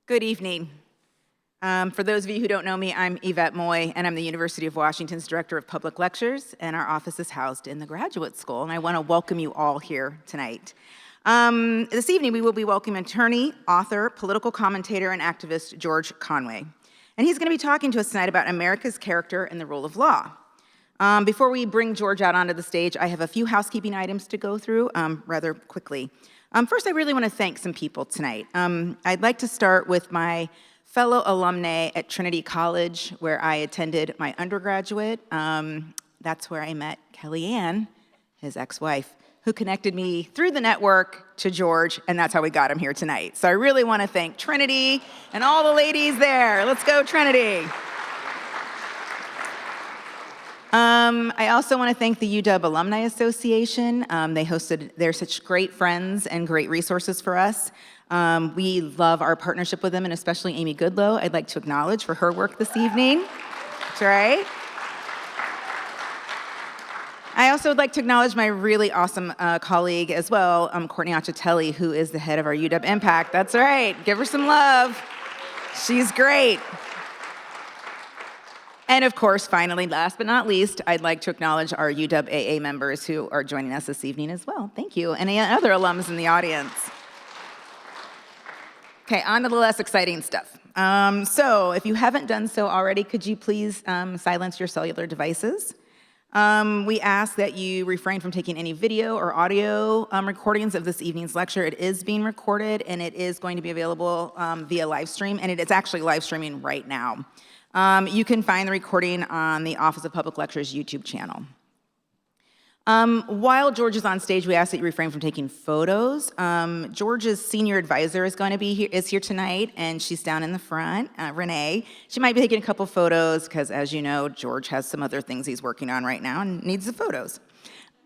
Good evening. For those of you who don't know me, I'm Yvette Moy, and I'm the University of Washington's Director of Public Lectures, and our office is housed in the Graduate School, and I want to welcome you all here tonight. This evening, we will be welcoming attorney, author, political commentator, and activist George Conway. And he's going to be talking to us tonight about America's character and the rule of law. Before we bring George out onto the stage, I have a few housekeeping items to go through rather quickly. First, I really want to thank some people tonight. I'd like to start with my fellow alumnae at Trinity College, where I attended my undergraduate. That's where I met Kellyanne, his ex-wife, who connected me through the network to George, and that's how we got him here tonight. So I really want to thank Trinity and all the ladies there. Let's go, Trinity. I also want to thank the UW Alumni Association. They're such great friends and great resources for us. We love our partnership with them, and especially Amy Goodlow, I'd like to acknowledge for her work this evening. That's right. I also would like to acknowledge my really awesome colleague as well, Courtney Acitelli, who is the head of our UW Impact. That's right. Give her some love. She's great. And of course, finally, last but not least, I'd like to acknowledge our UW AA members who are joining us this evening as well. Thank you. And any other alums in the audience. Okay, on to the less exciting stuff. So if you haven't done so already, could you please silence your cellular devices? We ask that you refrain from taking any video or audio recordings of this evening's lecture. It is being recorded, and it is going to be available via live stream, and it is actually live streaming right now. You can find the recording on the Office of Public Lectures YouTube channel. While George is on stage, we ask that you refrain from taking photos. George's senior advisor is here tonight, and she's down in the front, Renee. She might be taking a couple photos because, as you know, George has some other things he's working on right now and needs the photos.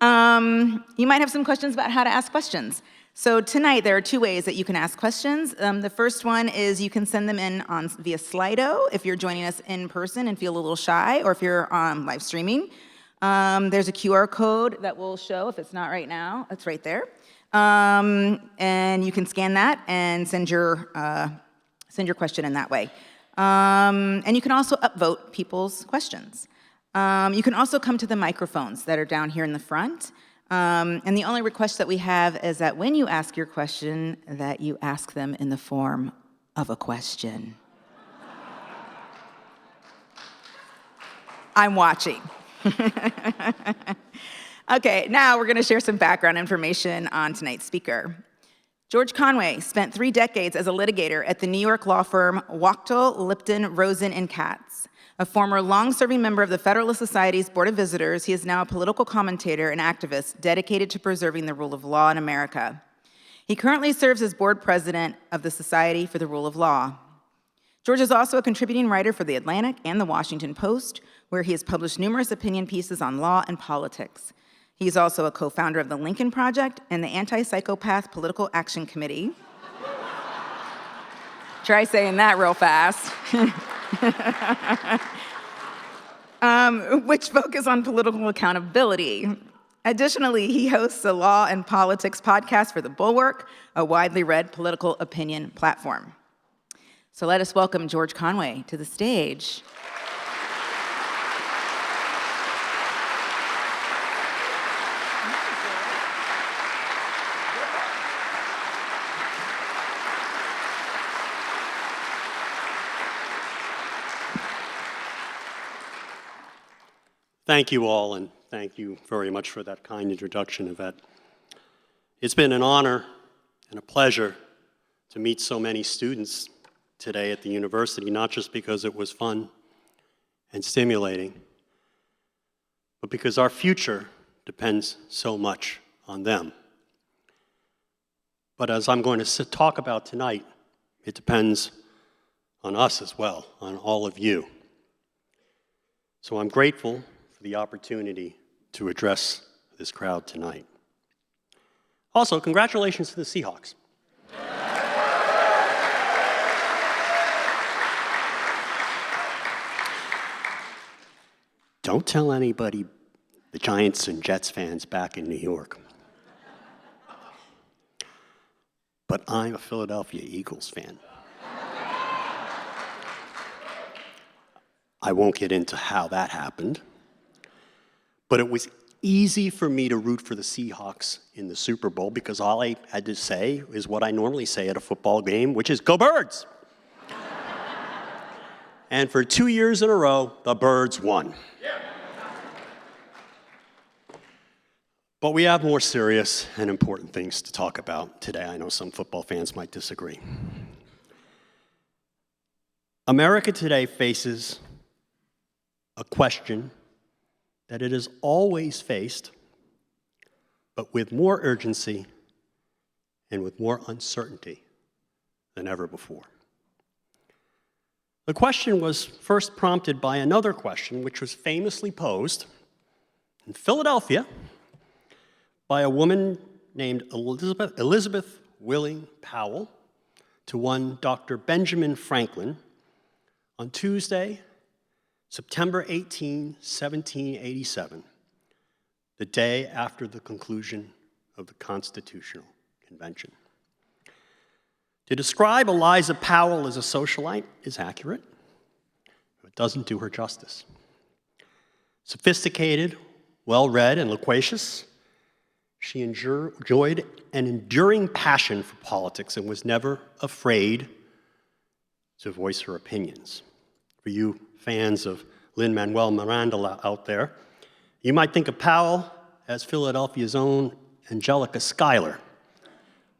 You might have some questions about how to ask questions. So tonight, there are two ways that you can ask questions. The first one is you can send them in via Slido if you're joining us in person and feel a little shy, or if you're live streaming. There's a QR code that will show, if it's not right now, it's right there. And you can scan that and send your question in that way. And you can also upvote people's questions. You can also come to the microphones that are down here in the front. And the only request that we have is that when you ask your question, that you ask them in the form of a question. I'm watching. Okay, now we're going to share some background information on tonight's speaker. George Conway spent 3 decades as a litigator at the New York law firm Wachtel, Lipton, Rosen, & Katz. A former long-serving member of the Federalist Society's Board of Visitors, he is now a political commentator and activist dedicated to preserving the rule of law in America. He currently serves as board president of the Society for the Rule of Law. George is also a contributing writer for The Atlantic and The Washington Post, where he has published numerous opinion pieces on law and politics. He is also a co-founder of the Lincoln Project and the Anti-Psychopath Political Action Committee. Try saying that real fast. Which focus on political accountability. Additionally, he hosts a law and politics podcast for The Bulwark, a widely read political opinion platform. So let us welcome George Conway to the stage. Thank you all, and thank you very much for that kind introduction, Yvette. It's been an honor and a pleasure to meet so many students today at the university, not just because it was fun and stimulating, but because our future depends so much on them. But as I'm going to talk about tonight, it depends on us as well, on all of you. So I'm grateful for the opportunity to address this crowd tonight. Also, congratulations to the Seahawks. Don't tell anybody, the Giants and Jets fans back in New York. But I'm a Philadelphia Eagles fan. I won't get into how that happened, but it was easy for me to root for the Seahawks in the Super Bowl because all I had to say is what I normally say at a football game, which is, "Go Birds!" And for 2 years in a row, the Birds won. But we have more serious and important things to talk about today. I know some football fans might disagree. America today faces a question that it has always faced, but with more urgency and with more uncertainty than ever before. The question was first prompted by another question, which was famously posed in Philadelphia by a woman named Elizabeth Willing Powell to one Dr. Benjamin Franklin on Tuesday, September 18, 1787, the day after the conclusion of the Constitutional Convention. To describe Eliza Powell as a socialite is accurate, but it doesn't do her justice. Sophisticated, well-read, and loquacious, she enjoyed an enduring passion for politics and was never afraid to voice her opinions. For you fans of Lin-Manuel Miranda out there, you might think of Powell as Philadelphia's own Angelica Schuyler,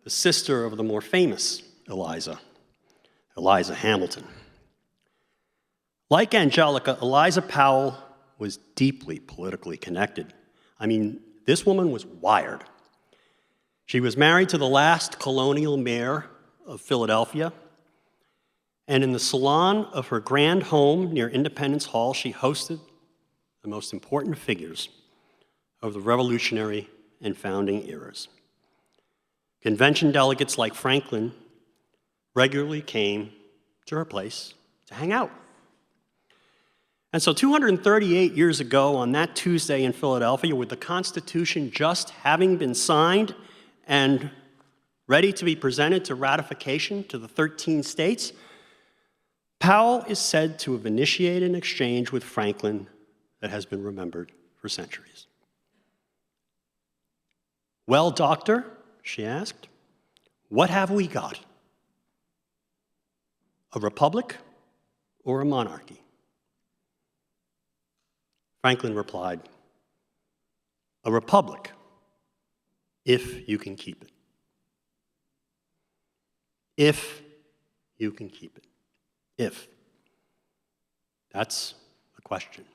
the sister of the more famous Eliza Hamilton. Like Angelica, Eliza Powell was deeply politically connected. I mean, this woman was wired. She was married to the last colonial mayor of Philadelphia, and in the salon of her grand home near Independence Hall, she hosted the most important figures of the Revolutionary and founding eras. Convention delegates like Franklin regularly came to her place to hang out. And so 238 years ago, on that Tuesday in Philadelphia, with the Constitution just having been signed and ready to be presented to ratification to the 13 states, Powell is said to have initiated an exchange with Franklin that has been remembered for centuries. "Well, doctor," she asked, "what have we got? A republic or a monarchy?" Franklin replied, "A republic, if you can keep it. If you can keep it. If." That's the question.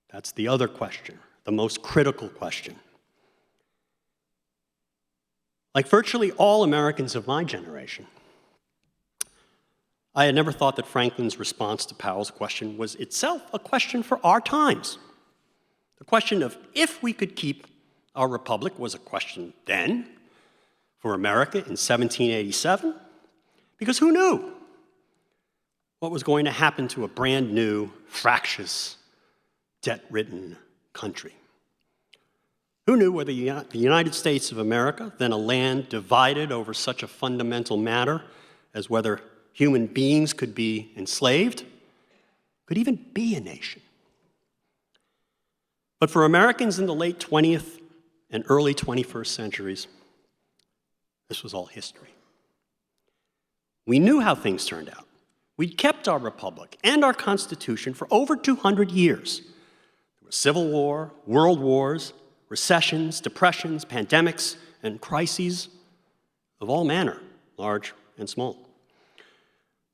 That's the other question, the most critical question. Like virtually all Americans of my generation, I had never thought that Franklin's response to Powell's question was itself a question for our times. The question of if we could keep our republic was a question then for America in 1787, because who knew what was going to happen to a brand new, fractious, debt-ridden country? Who knew whether the United States of America, then a land divided over such a fundamental matter as whether human beings could be enslaved, could even be a nation? But for Americans in the late 20th and early 21st centuries, this was all history. We knew how things turned out. We'd kept our republic and our Constitution for over 200 years. There was civil war, world wars, recessions, depressions, pandemics, and crises of all manner, large and small.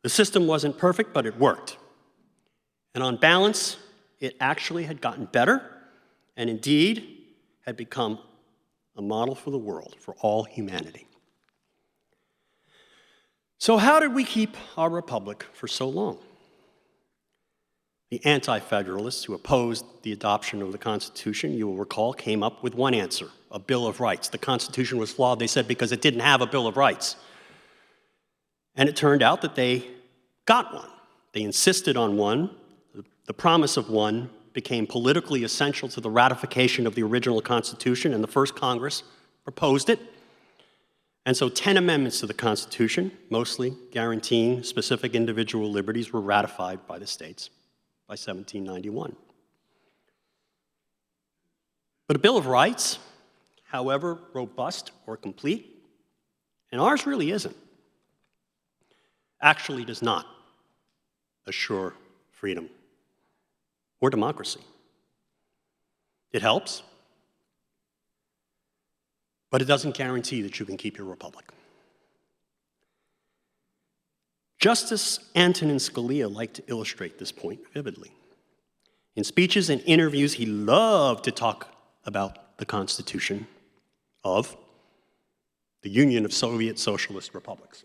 The system wasn't perfect, but it worked. And on balance, it actually had gotten better, and indeed had become a model for the world, for all humanity. So how did we keep our republic for so long? The anti-federalists who opposed the adoption of the Constitution, you will recall, came up with one answer: a Bill of Rights. The Constitution was flawed, they said, because it didn't have a Bill of Rights. And it turned out that they got one. They insisted on one. The promise of one became politically essential to the ratification of the original Constitution, and the first Congress proposed it. And so 10 amendments to the Constitution, mostly guaranteeing specific individual liberties, were ratified by the states by 1791. But a Bill of Rights, however robust or complete, and ours really isn't, actually does not assure freedom or democracy. It helps, but it doesn't guarantee that you can keep your republic. Justice Antonin Scalia liked to illustrate this point vividly. In speeches and interviews, he loved to talk about the Constitution of the Union of Soviet Socialist Republics.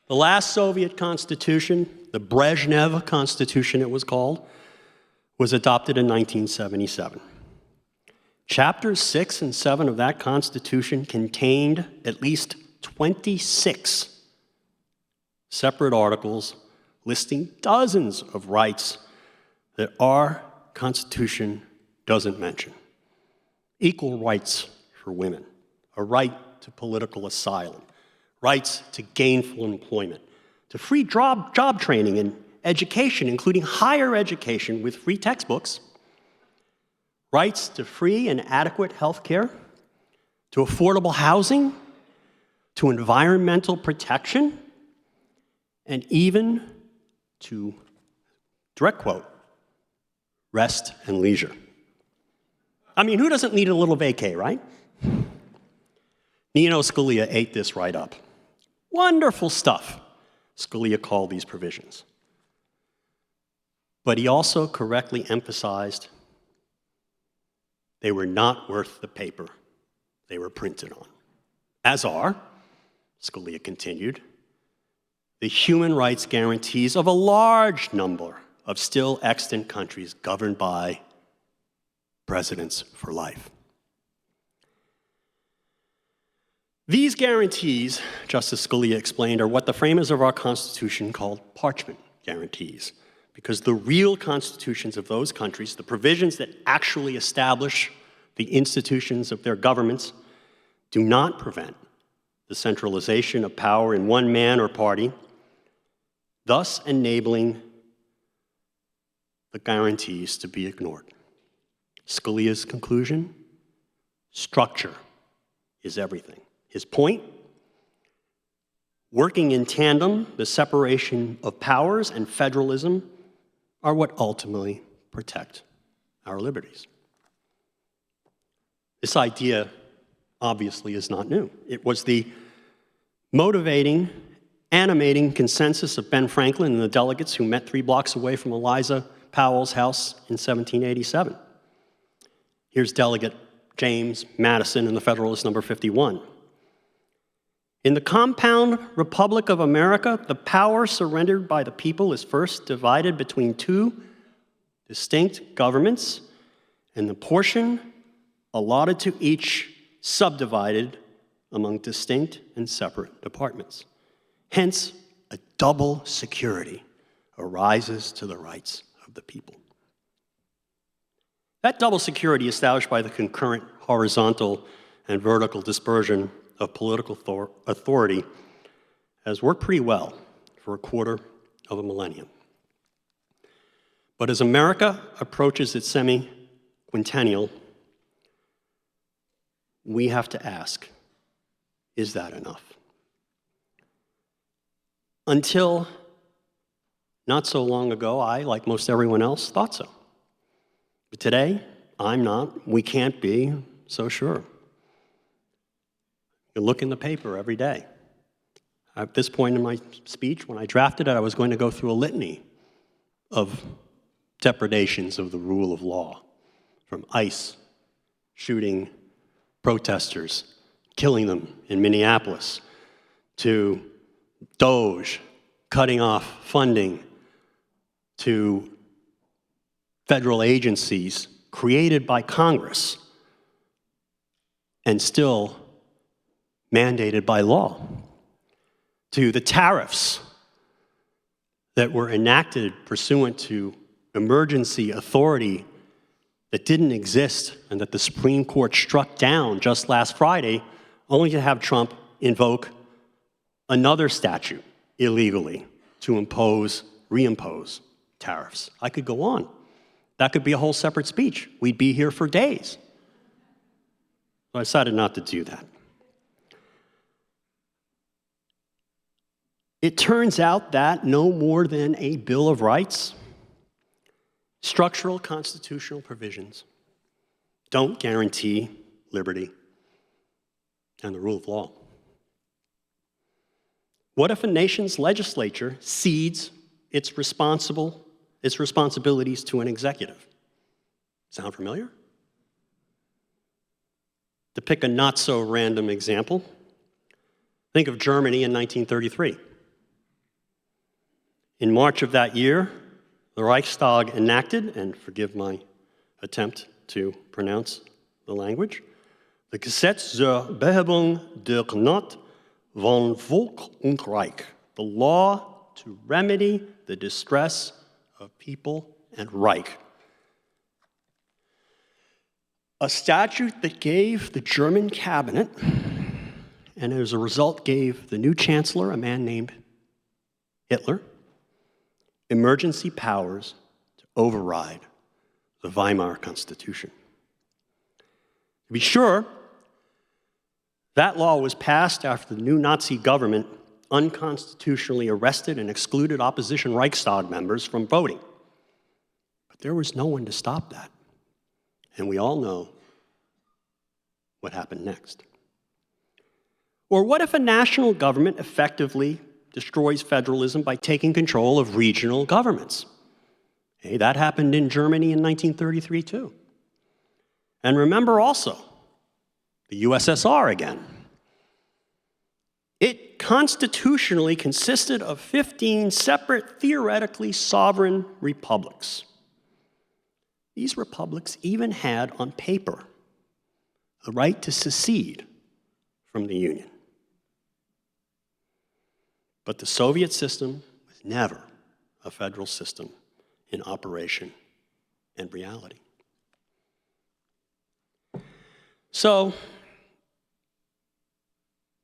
The last Soviet constitution, the Brezhnev Constitution it was called, was adopted in 1977. Chapters 6 and 7 of that Constitution contained at least 26 separate articles listing dozens of rights that our Constitution doesn't mention. Equal rights for women, a right to political asylum, rights to gainful employment, to free job training and education, including higher education with free textbooks, rights to free and adequate health care, to affordable housing, to environmental protection, and even to, direct quote, rest and leisure. I mean, who doesn't need a little vacay, right? Nino Scalia ate this right up. Wonderful stuff, Scalia called these provisions. But he also correctly emphasized they were not worth the paper they were printed on. As are, Scalia continued, the human rights guarantees of a large number of still extant countries governed by presidents for life. These guarantees, Justice Scalia explained, are what the framers of our Constitution called parchment guarantees, because the real constitutions of those countries, the provisions that actually establish the institutions of their governments, do not prevent the centralization of power in one man or party, thus enabling the guarantees to be ignored. Scalia's conclusion: structure is everything. His point: working in tandem, the separation of powers and federalism are what ultimately protect our liberties. This idea obviously is not new. It was the motivating, animating consensus of Ben Franklin and the delegates who met 3 blocks away from Eliza Powell's house in 1787. Here's Delegate James Madison in the Federalist number 51. In the compound Republic of America, the power surrendered by the people is first divided between 2 distinct governments, and the portion allotted to each subdivided among distinct and separate departments. Hence, a double security arises to the rights of the people. That double security established by the concurrent horizontal and vertical dispersion of political authority has worked pretty well for a quarter of a millennium. But as America approaches its semi-quintennial, we have to ask, is that enough? Until not so long ago, I, like most everyone else, thought so. But today, I'm not, we can't be so sure. You look in the paper every day. At this point in my speech, when I drafted it, I was going to go through a litany of depredations of the rule of law, from ICE shooting protesters, killing them in Minneapolis, to DOJ cutting off funding to federal agencies created by Congress and still mandated by law, to the tariffs that were enacted pursuant to emergency authority that didn't exist and that the Supreme Court struck down just last Friday, only to have Trump invoke another statute illegally to impose reimpose tariffs. I could go on. That could be a whole separate speech. We'd be here for days. So I decided not to do that. It turns out that no more than a Bill of Rights, structural constitutional provisions don't guarantee liberty and the rule of law. What if a nation's legislature cedes its responsibilities to an executive? Sound familiar? To pick a not-so-random example, think of Germany in 1933. In March of that year, the Reichstag enacted, and forgive my attempt to pronounce the language, the Gesetz zur Behebung der Not von Volk und Reich, the law to remedy the distress of people and Reich. A statute that gave the German cabinet, and as a result gave the new chancellor, a man named Hitler, emergency powers to override the Weimar Constitution. To be sure, that law was passed after the new Nazi government unconstitutionally arrested and excluded opposition Reichstag members from voting. But there was no one to stop that. And we all know what happened next. Or what if a national government effectively destroys federalism by taking control of regional governments? Hey, that happened in Germany in 1933 too. And remember also, the USSR again. It constitutionally consisted of 15 separate, theoretically sovereign republics. These republics even had, on paper, the right to secede from the Union. But the Soviet system was never a federal system in operation and reality. So,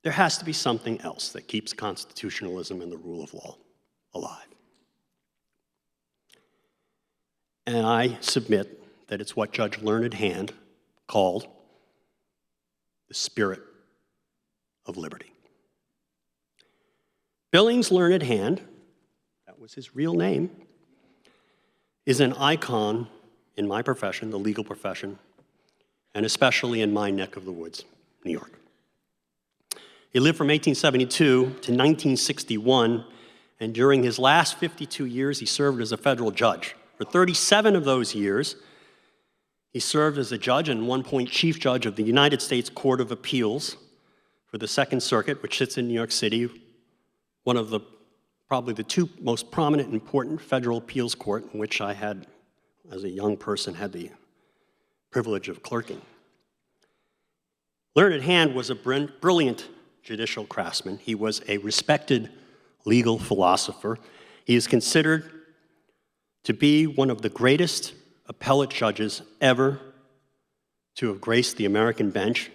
there has to be something else that keeps constitutionalism and the rule of law alive. And I submit that it's what Judge Learned Hand called the spirit of liberty. Billings Learned Hand, that was his real name, is an icon in my profession, the legal profession, and especially in my neck of the woods, New York. He lived from 1872 to 1961, and during his last 52 years, he served as a federal judge. For 37 of those years, he served as a judge and, at one point, chief judge of the United States Court of Appeals for the Second Circuit, which sits in New York City, one of probably the two most prominent and important federal appeals court in which I had, as a young person, had the privilege of clerking. Learned Hand was a brilliant judicial craftsman. He was a respected legal philosopher. He is considered to be one of the greatest appellate judges ever to have graced the American bench.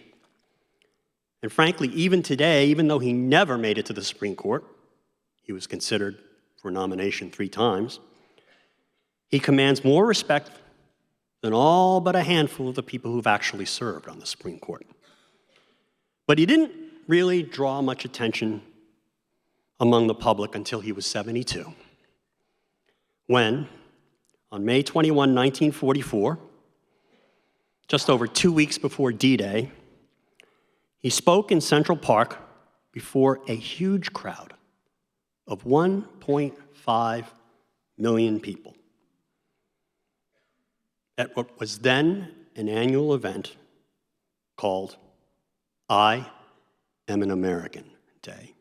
And frankly, even today, even though he never made it to the Supreme Court, he was considered for nomination 3 times, he commands more respect than all but a handful of the people who've actually served on the Supreme Court. But he didn't really draw much attention among the public until he was 72, when, on May 21, 1944, just over 2 weeks before D-Day, he spoke in Central Park before a huge crowd of 1.5 million people at what was then an annual event called I Am an American Day.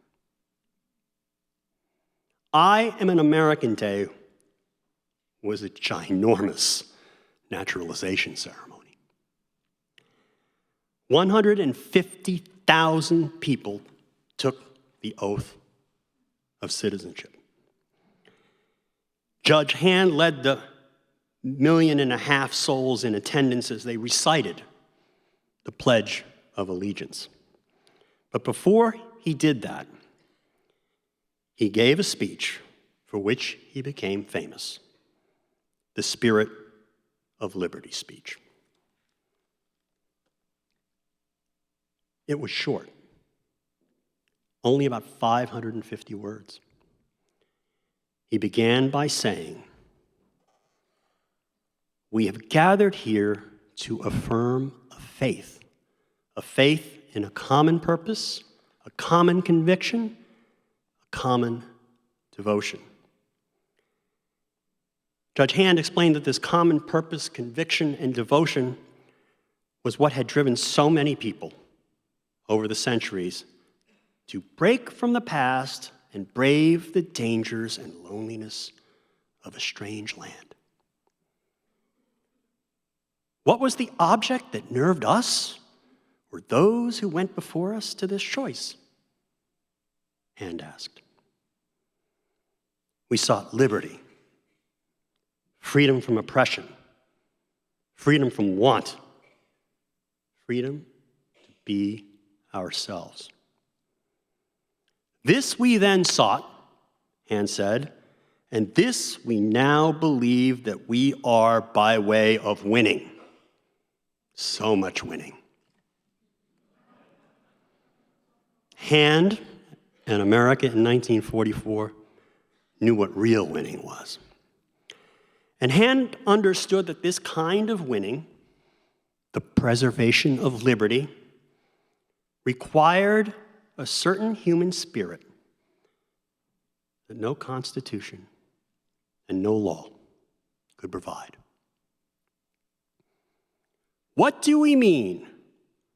I Am an American Day was a ginormous naturalization ceremony. 150,000 people took the oath of citizenship. Judge Hand led the 1.5 million souls in attendance as they recited the Pledge of Allegiance. But before he did that, he gave a speech for which he became famous, the Spirit of Liberty speech. It was short, only about 550 words. He began by saying, "We have gathered here to affirm a faith in a common purpose, a common conviction, a common devotion." Judge Hand explained that this common purpose, conviction, and devotion was what had driven so many people over the centuries to break from the past and brave the dangers and loneliness of a strange land. What was the object that nerved us or those who went before us to this choice? Hand asked. We sought liberty, freedom from oppression, freedom from want, freedom to be ourselves. This we then sought, Hand said, and this we now believe that we are by way of winning. So much winning. Hand and America in 1944 knew what real winning was. And Hand understood that this kind of winning, the preservation of liberty, required a certain human spirit that no constitution and no law could provide. What do we mean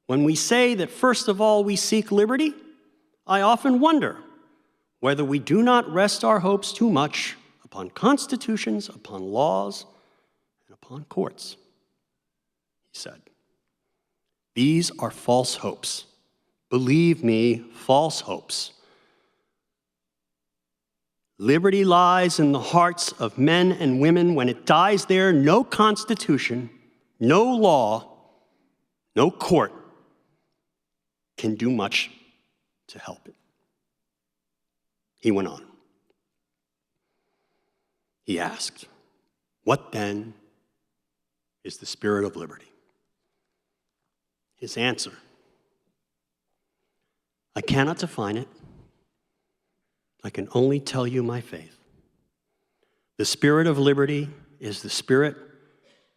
when we say that first of all we seek liberty? I often wonder whether we do not rest our hopes too much upon constitutions, upon laws, and upon courts. He said, these are false hopes. Believe me, false hopes. Liberty lies in the hearts of men and women. When it dies there, no constitution, no law, no court can do much to help it. He went on. He asked, what then is the spirit of liberty? His answer, I cannot define it. I can only tell you my faith. The spirit of liberty is the spirit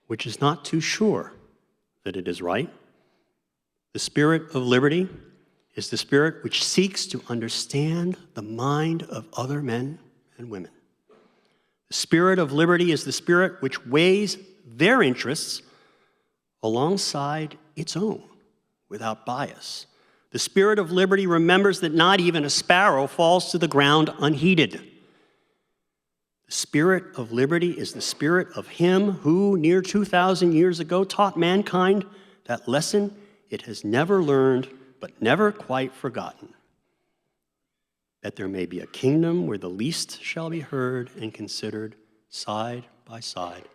which is not too sure that it is right. The spirit of liberty is the spirit which seeks to understand the mind of other men and women. The spirit of liberty is the spirit which weighs their interests alongside its own without bias. The spirit of liberty remembers that not even a sparrow falls to the ground unheeded. The spirit of liberty is the spirit of him who, near 2,000 years ago, taught mankind that lesson it has never learned but never quite forgotten, that there may be a kingdom where the least shall be heard and considered side by side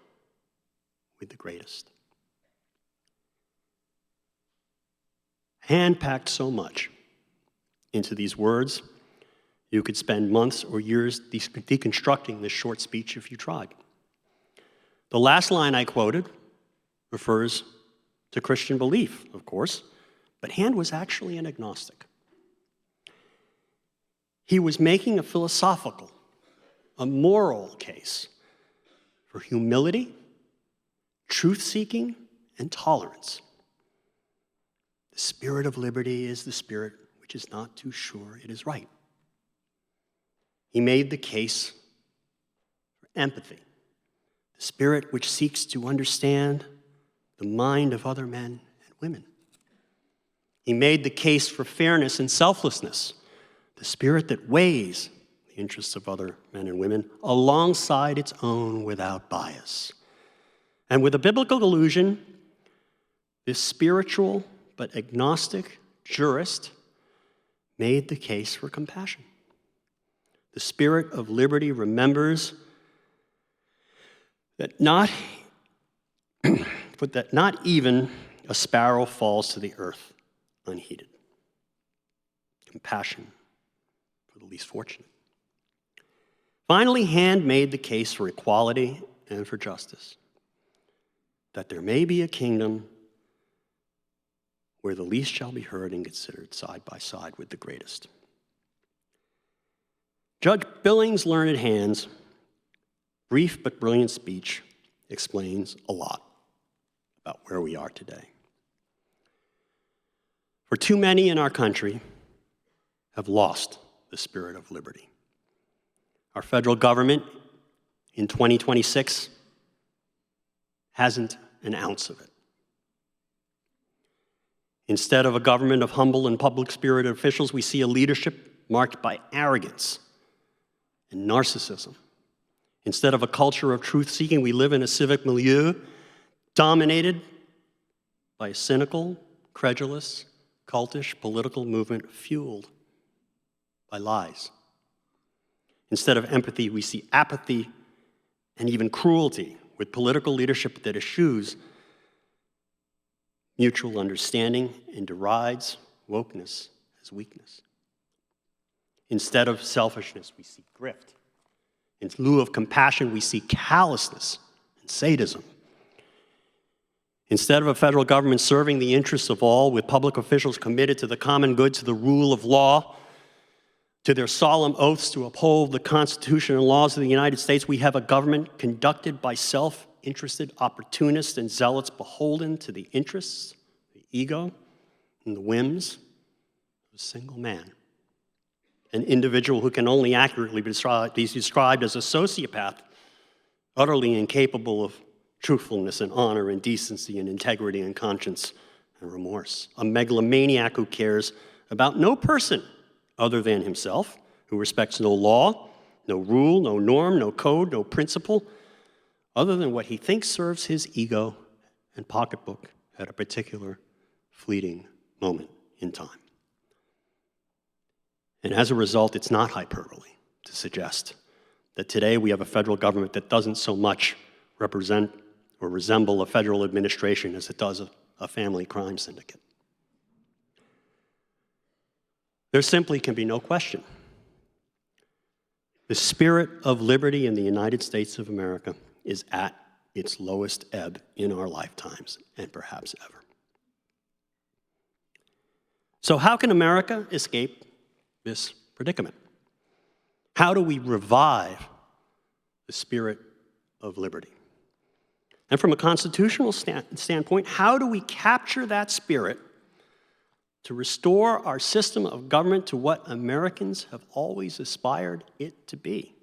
with the greatest. Hand packed so much into these words, you could spend months or years deconstructing this short speech if you tried. The last line I quoted refers to Christian belief, of course, but Hand was actually an agnostic. He was making a philosophical, a moral case for humility, truth-seeking, and tolerance. The spirit of liberty is the spirit which is not too sure it is right. He made the case for empathy, the spirit which seeks to understand the mind of other men and women. He made the case for fairness and selflessness, the spirit that weighs the interests of other men and women alongside its own without bias. And with a biblical allusion, this spiritual but agnostic jurist made the case for compassion. The spirit of liberty remembers that not even a sparrow falls to the earth unheeded. Compassion for the least fortunate. finally handmade the case for equality and for justice, that there may be a kingdom where the least shall be heard and considered side by side with the greatest. Judge Billings' learned hands, brief but brilliant speech, explains a lot about where we are today. For too many in our country have lost the spirit of liberty. Our federal government in 2026 hasn't an ounce of it. Instead of a government of humble and public-spirited officials, we see a leadership marked by arrogance and narcissism. Instead of a culture of truth-seeking, we live in a civic milieu dominated by a cynical, credulous, cultish political movement fueled by lies. Instead of empathy, we see apathy and even cruelty with political leadership that eschews mutual understanding and derides wokeness as weakness. Instead of selfishness, we see grift. In lieu of compassion, we see callousness and sadism. Instead of a federal government serving the interests of all, with public officials committed to the common good, to the rule of law, to their solemn oaths to uphold the Constitution and laws of the United States, we have a government conducted by self-interested opportunists and zealots beholden to the interests, the ego, and the whims of a single man. An individual who can only accurately be described as a sociopath, utterly incapable of truthfulness and honor and decency and integrity and conscience and remorse. A megalomaniac who cares about no person other than himself, who respects no law, no rule, no norm, no code, no principle, other than what he thinks serves his ego and pocketbook at a particular fleeting moment in time. And as a result, it's not hyperbole to suggest that today we have a federal government that doesn't so much represent or resemble a federal administration as it does a family crime syndicate. There simply can be no question. The spirit of liberty in the United States of America is at its lowest ebb in our lifetimes, and perhaps ever. So how can America escape this predicament? How do we revive the spirit of liberty? And from a constitutional standpoint, how do we capture that spirit to restore our system of government to what Americans have always aspired it to be,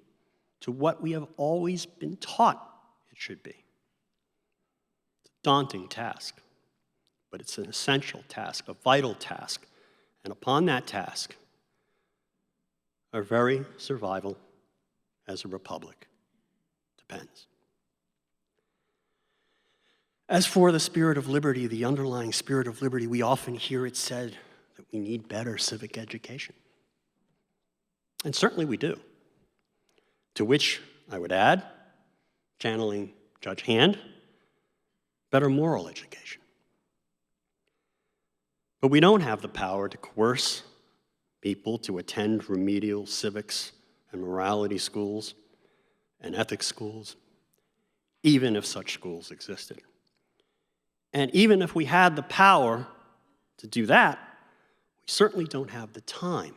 to what we have always been taught it should be? It's a daunting task, but it's an essential task, a vital task. And upon that task, our very survival as a republic depends. As for the spirit of liberty, the underlying spirit of liberty, we often hear it said that we need better civic education. And certainly we do. To which I would add, channeling Judge Hand, better moral education. But we don't have the power to coerce people to attend remedial civics and morality schools and ethics schools, even if such schools existed. And even if we had the power to do that, we certainly don't have the time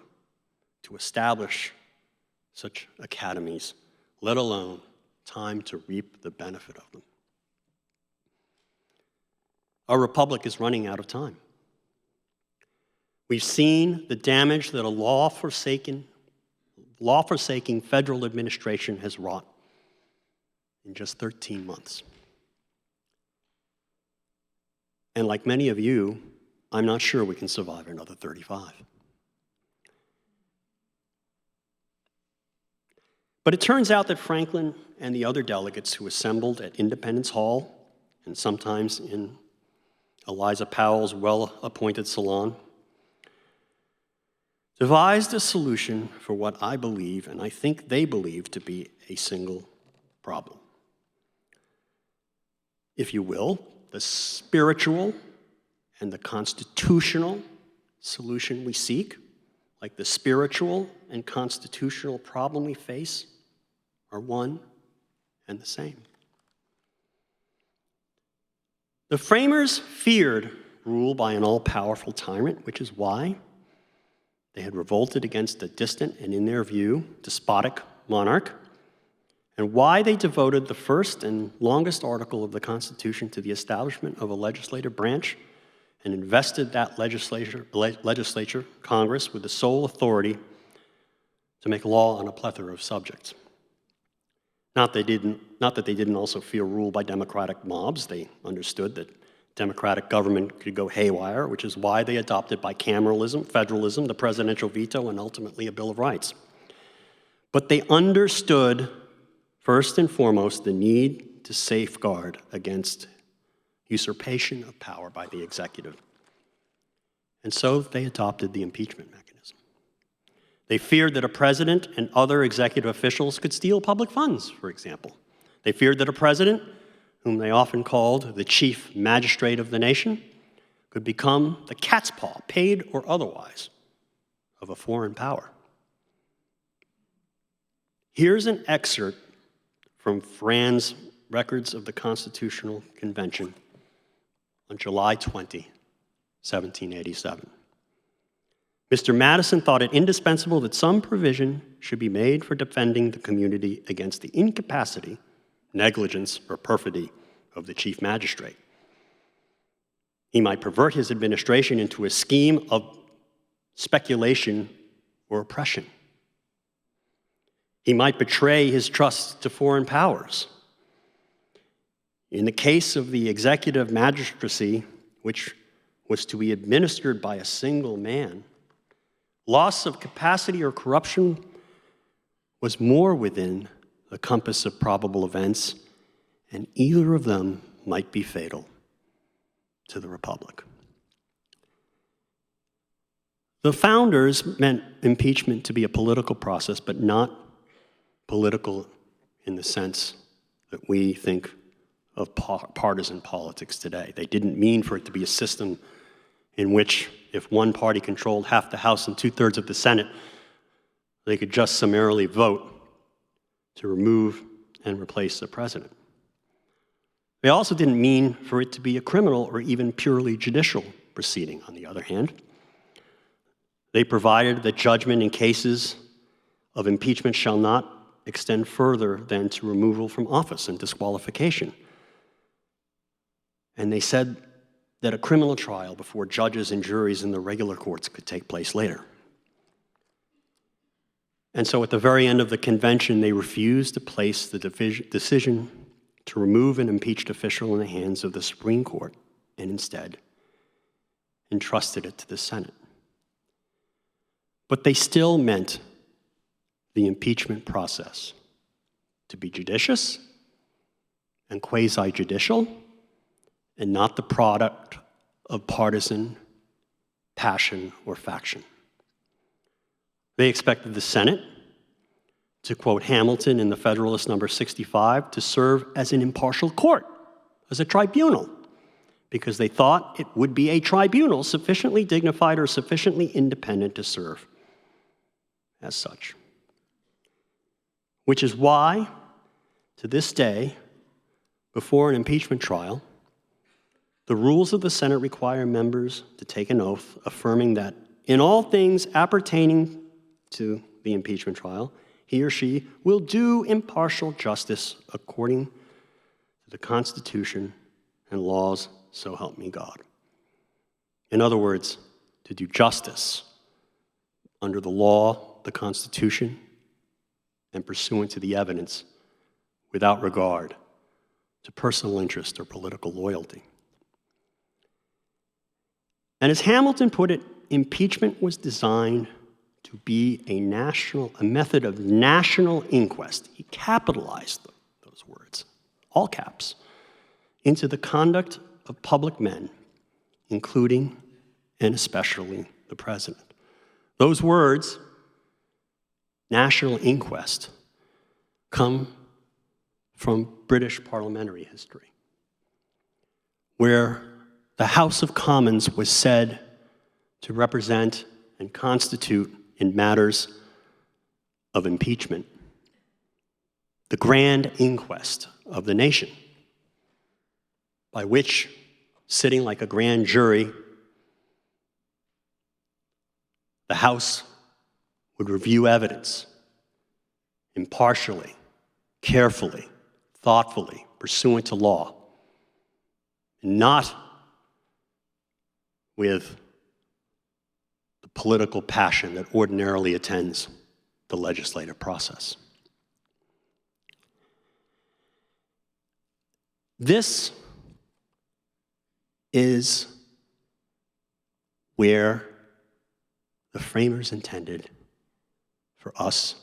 to establish such academies, let alone time to reap the benefit of them. Our republic is running out of time. We've seen the damage that a law-forsaking federal administration has wrought in just 13 months. And like many of you, I'm not sure we can survive another 35. But it turns out that Franklin and the other delegates who assembled at Independence Hall, and sometimes in Eliza Powell's well-appointed salon, devised a solution for what I believe, and I think they believe, to be a single problem. If you will, the spiritual and the constitutional solution we seek, like the spiritual and constitutional problem we face, are one and the same. The framers feared rule by an all-powerful tyrant, which is why they had revolted against a distant and, in their view, despotic monarch, and why they devoted the first and longest article of the Constitution to the establishment of a legislative branch and invested that legislature, Congress, with the sole authority to make law on a plethora of subjects. Not that they didn't also fear rule by democratic mobs. They understood that democratic government could go haywire, which is why they adopted bicameralism, federalism, the presidential veto, and ultimately a Bill of Rights. But they understood, first and foremost, the need to safeguard against usurpation of power by the executive. And so they adopted the impeachment mechanism. They feared that a president and other executive officials could steal public funds, for example. They feared that a president, whom they often called the chief magistrate of the nation, could become the cat's paw, paid or otherwise, of a foreign power. Here's an excerpt from Fran's Records of the Constitutional Convention on July 20, 1787. Mr. Madison thought it indispensable that some provision should be made for defending the community against the incapacity, negligence, or perfidy of the chief magistrate. He might pervert his administration into a scheme of speculation or oppression. He might betray his trust to foreign powers. In the case of the executive magistracy, which was to be administered by a single man, loss of capacity or corruption was more within the compass of probable events, and either of them might be fatal to the Republic. The founders meant impeachment to be a political process, but not political in the sense that we think of partisan politics today. They didn't mean for it to be a system in which, if one party controlled half the House and 2/3 of the Senate, they could just summarily vote to remove and replace the president. They also didn't mean for it to be a criminal or even purely judicial proceeding, on the other hand. They provided that judgment in cases of impeachment shall not extend further than to removal from office and disqualification. And they said that a criminal trial before judges and juries in the regular courts could take place later. And so at the very end of the convention, they refused to place the decision to remove an impeached official in the hands of the Supreme Court, and instead entrusted it to the Senate. But they still meant the impeachment process to be judicious and quasi-judicial, and not the product of partisan passion or faction. They expected the Senate, to quote Hamilton in the Federalist number 65, to serve as an impartial court, as a tribunal, because they thought it would be a tribunal sufficiently dignified or sufficiently independent to serve as such. Which is why, to this day, before an impeachment trial, the rules of the Senate require members to take an oath affirming that in all things appertaining to the impeachment trial, he or she will do impartial justice according to the Constitution and laws, so help me God. In other words, to do justice under the law, the Constitution, and pursuant to the evidence without regard to personal interest or political loyalty. And as Hamilton put it, impeachment was designed to be a method of national inquest. He capitalized those words, all caps, into the conduct of public men, including and especially the president. Those words, national inquest, come from British parliamentary history, where the House of Commons was said to represent and constitute in matters of impeachment the grand inquest of the nation, by which, sitting like a grand jury, the House would review evidence impartially, carefully, thoughtfully, pursuant to law, not with the political passion that ordinarily attends the legislative process. This is where the framers intended for us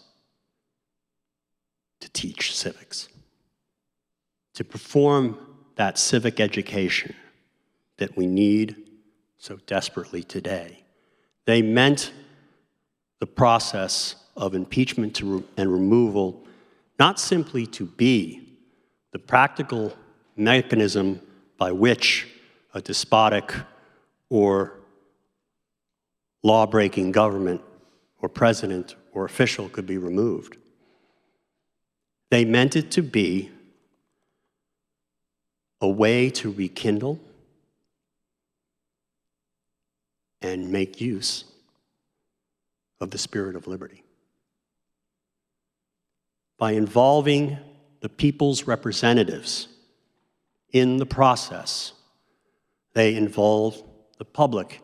to teach civics, to perform that civic education that we need so desperately today. They meant the process of impeachment and removal not simply to be the practical mechanism by which a despotic or law-breaking government or president or official could be removed. They meant it to be a way to rekindle and make use of the spirit of liberty. By involving the people's representatives in the process, they involve the public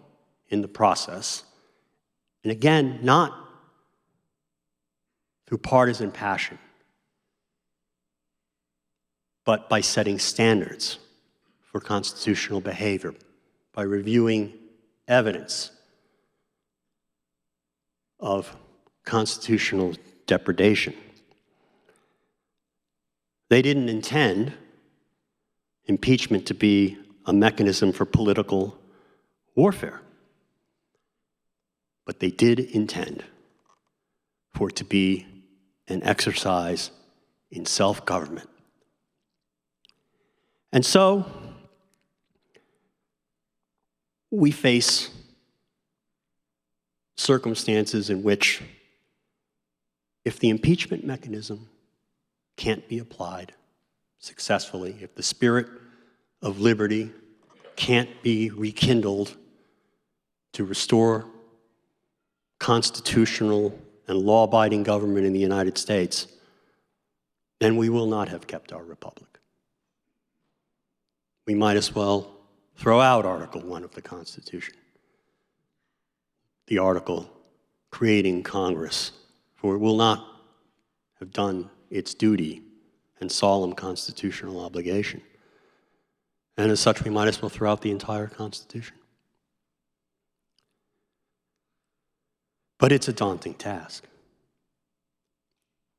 in the process. And again, not through partisan passion, but by setting standards for constitutional behavior, by reviewing evidence of constitutional depredation. They didn't intend impeachment to be a mechanism for political warfare, but they did intend for it to be an exercise in self-government. And so, we face circumstances in which, if the impeachment mechanism can't be applied successfully, if the spirit of liberty can't be rekindled to restore constitutional and law-abiding government in the United States, then we will not have kept our republic. We might as well throw out Article 1 of the Constitution, the article creating Congress, for it will not have done its duty and solemn constitutional obligation. And as such, we might as well throw out the entire Constitution. But it's a daunting task.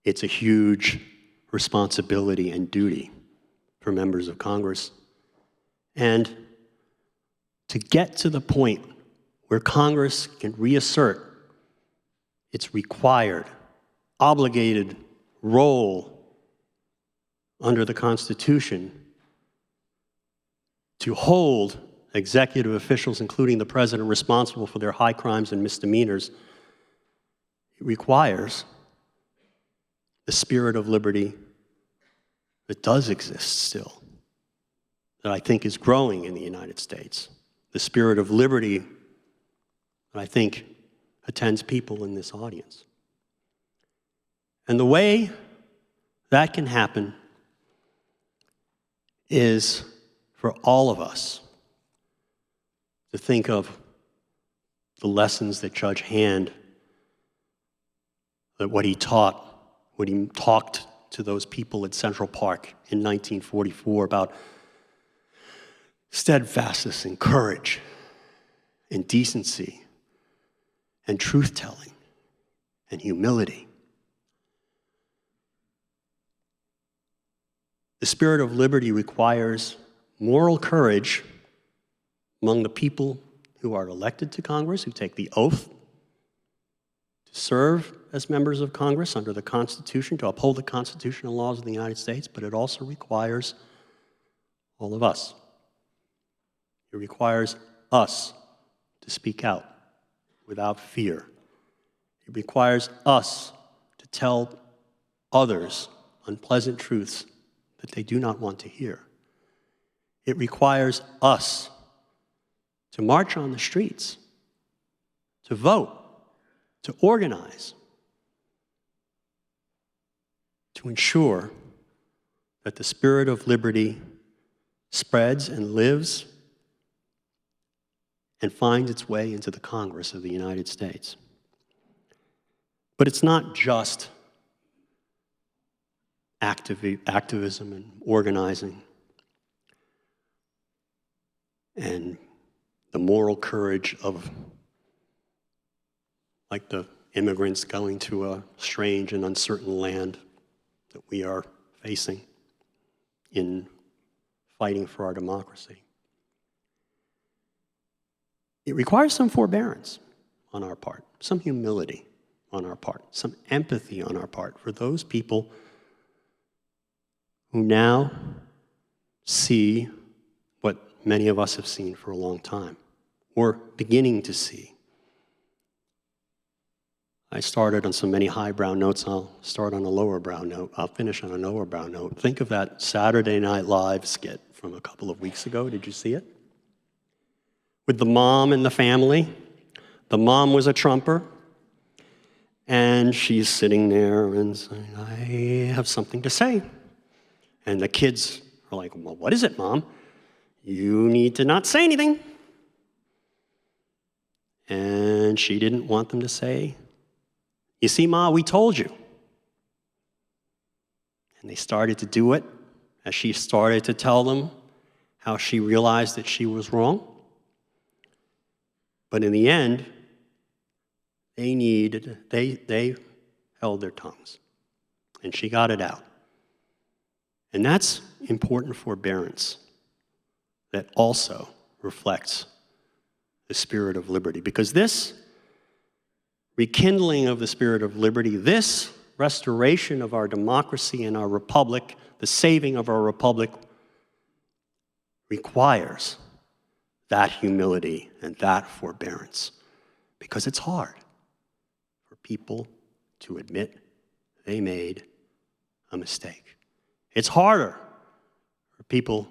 It's a huge responsibility and duty for members of Congress. And to get to the point where Congress can reassert its required, obligated role under the Constitution to hold executive officials, including the president, responsible for their high crimes and misdemeanors, it requires the spirit of liberty that does exist still, that I think is growing in the United States. The spirit of liberty that I think attends people in this audience. And the way that can happen is for all of us to think of the lessons that Judge Hand, that what he taught, when he talked to those people at Central Park in 1944 about steadfastness and courage and decency and truth-telling and humility. The spirit of liberty requires moral courage among the people who are elected to Congress, who take the oath to serve as members of Congress under the Constitution, to uphold the constitutional laws of the United States, but it also requires all of us. It requires us to speak out without fear. It requires us to tell others unpleasant truths that they do not want to hear. It requires us to march on the streets, to vote, to organize, to ensure that the spirit of liberty spreads and lives and finds its way into the Congress of the United States. But it's not just activism and organizing and the moral courage of, like the immigrants going to a strange and uncertain land that we are facing in fighting for our democracy. It requires some forbearance on our part, some humility on our part, some empathy on our part for those people who now see what many of us have seen for a long time, or beginning to see. I started on so many highbrow notes, I'll start on a lower brow note. I'll finish on a lower brow note. Think of that Saturday Night Live skit from a couple of weeks ago. Did you see it? With the mom and the family. The mom was a Trumper, and she's sitting there and saying, I have something to say. And the kids are like, well, what is it, Mom? You need to not say anything. And she didn't want them to say, you see, Ma, we told you. And they started to do it as she started to tell them how she realized that she was wrong. But in the end, they held their tongues. And she got it out. And that's important forbearance that also reflects the spirit of liberty. Because this rekindling of the spirit of liberty, this restoration of our democracy and our republic, the saving of our republic, requires that humility and that forbearance. Because it's hard for people to admit they made a mistake. It's harder for people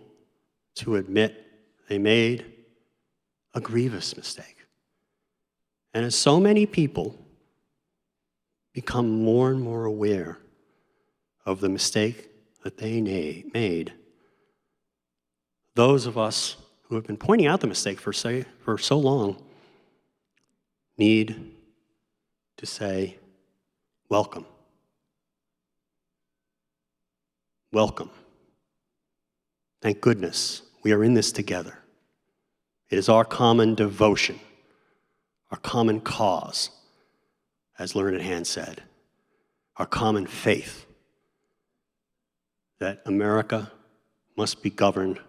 to admit they made a grievous mistake. And as so many people become more and more aware of the mistake that they made, those of us who have been pointing out the mistake for so long need to say, welcome. Welcome. Thank goodness we are in this together. It is our common devotion, our common cause, as Learned Hand said, our common faith that America must be governed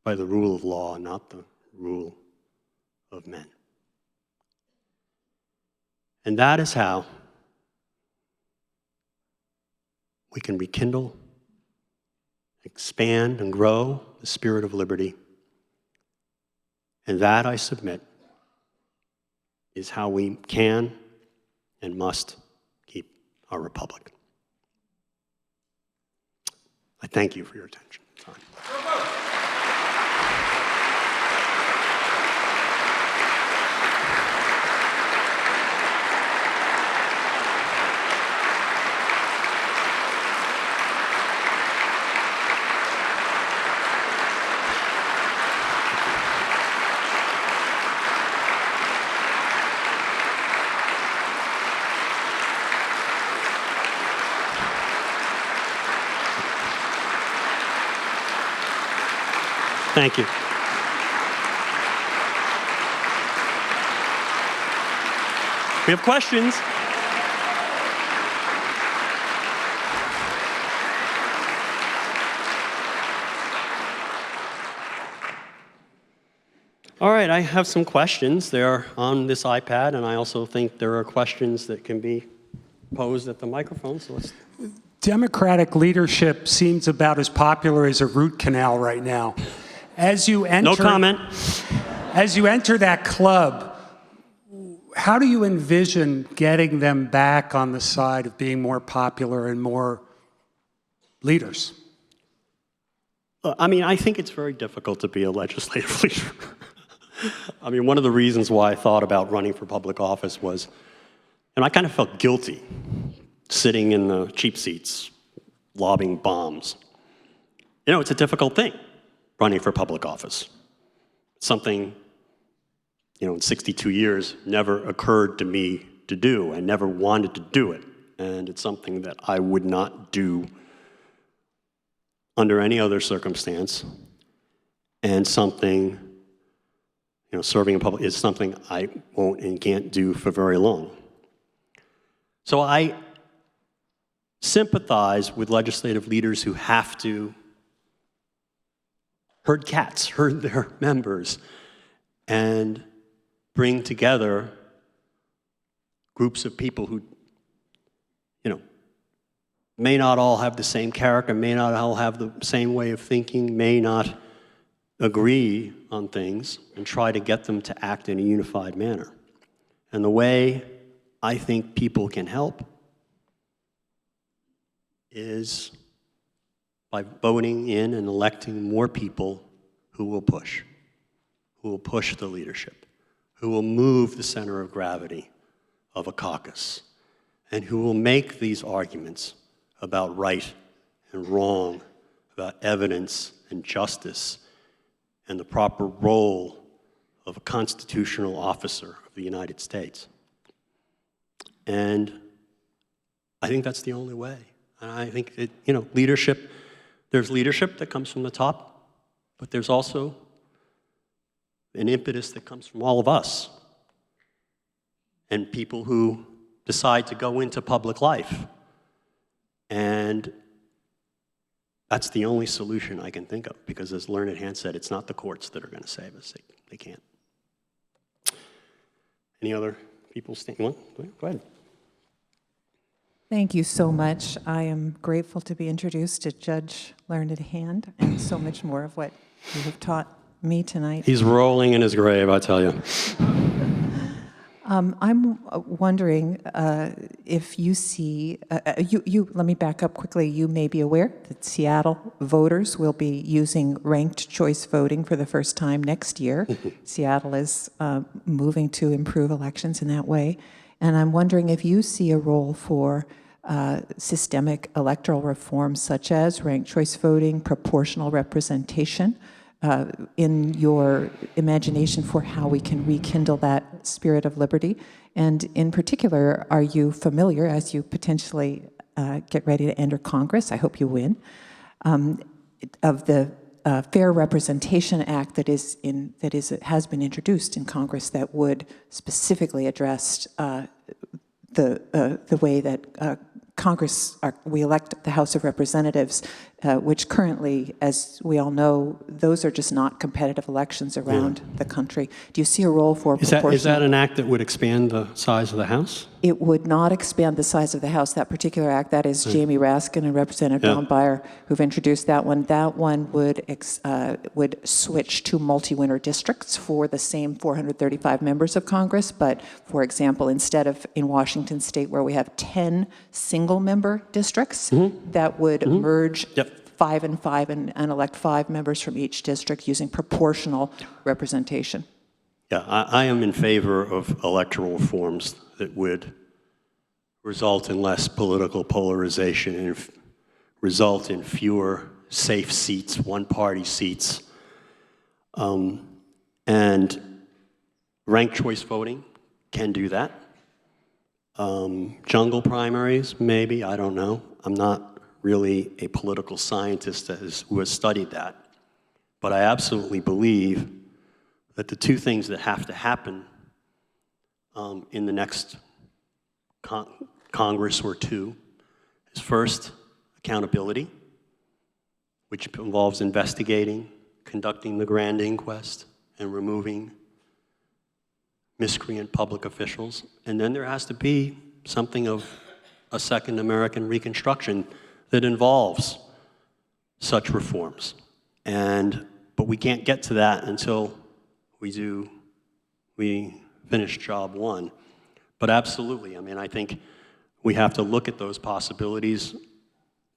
by the rule of law, not the rule of men. And that is how we can rekindle, expand, and grow the spirit of liberty. And that, I submit, is how we can and must keep our republic. I thank you for your attention. Sorry. Thank you. We have questions. All right, I have some questions. They're on this iPad, and I also think there are questions that can be posed at the microphone. So let's. Democratic leadership seems about as popular as a root canal right now. As you enter, No comment. As you enter that club, how do you envision getting them back on the side of being more popular and more leaders? I mean, I think it's very difficult to be a legislative leader. I mean, one of the reasons why I thought about running for public office was, and I kind of felt guilty sitting in the cheap seats, lobbing bombs. You know, it's a difficult thing, running for public office. Something, you know, in 62 years never occurred to me to do. I never wanted to do it. And it's something that I would not do under any other circumstance. And something, you know, serving in public is something I won't and can't do for very long. So I sympathize with legislative leaders who have to herd cats, herd their members, and bring together groups of people who, you know, may not all have the same character, may not all have the same way of thinking, may not agree on things, and try to get them to act in a unified manner. And the way I think people can help is by voting in and electing more people who will push the leadership, who will move the center of gravity of a caucus, and who will make these arguments about right and wrong, about evidence and justice, and the proper role of a constitutional officer of the United States. And I think that's the only way. And I think that, you know, leadership, there's leadership that comes from the top, but there's also an impetus that comes from all of us and people who decide to go into public life. And that's the only solution I can think of, because as Learned Hand said, it's not the courts that are going to save us. They can't. Any other people? Go ahead. Thank you so much. I am grateful to be introduced to Judge Learned Hand and so much more of what you have taught me tonight. He's rolling in his grave, I tell you. I'm wondering if you see, let me back up quickly. You may be aware that Seattle voters will be using ranked choice voting for the first time next year. Seattle is moving to improve elections in that way. And I'm wondering if you see a role for systemic electoral reforms such as ranked choice voting, proportional representation, in your imagination for how we can rekindle that spirit of liberty. And in particular, are you familiar, as you potentially get ready to enter Congress, I hope you win, of the Fair Representation Act that has been introduced in Congress that would specifically address the way that Congress, we elect the House of Representatives, which currently, as we all know, those are just not competitive elections around the country. Do you see a role for proportional? Is that an act that would expand the size of the House? It would not expand the size of the House, that particular act. That is Jamie Raskin and Representative Don Beyer who've introduced that one. That one would switch to multi-winner districts for the same 435 members of Congress. But, for example, instead of in Washington State where we have 10 single-member districts, that would merge 5 and 5 and elect 5 members from each district using proportional representation. Yeah, I am in favor of electoral reforms that would result in less political polarization and result in fewer safe seats, one-party seats. And ranked choice voting can do that. Jungle primaries, maybe, I don't know. I'm not really a political scientist who has studied that. But I absolutely believe that the two things that have to happen in the next Congress or two is first, accountability, which involves investigating, conducting the grand inquest, and removing miscreant public officials. And then there has to be something of a second American Reconstruction that involves such reforms. But we can't get to that until we finish job one. But absolutely, I mean, I think we have to look at those possibilities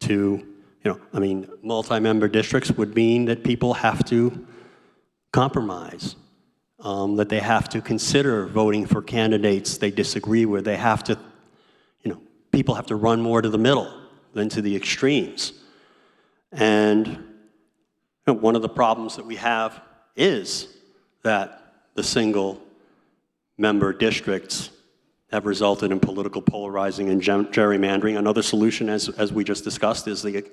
to I mean, multi-member districts would mean that people have to compromise, that they have to consider voting for candidates they disagree with. They have to, people have to run more to the middle than to the extremes. And one of the problems that we have is that the single-member districts have resulted in political polarizing and gerrymandering. Another solution, as we just discussed, is the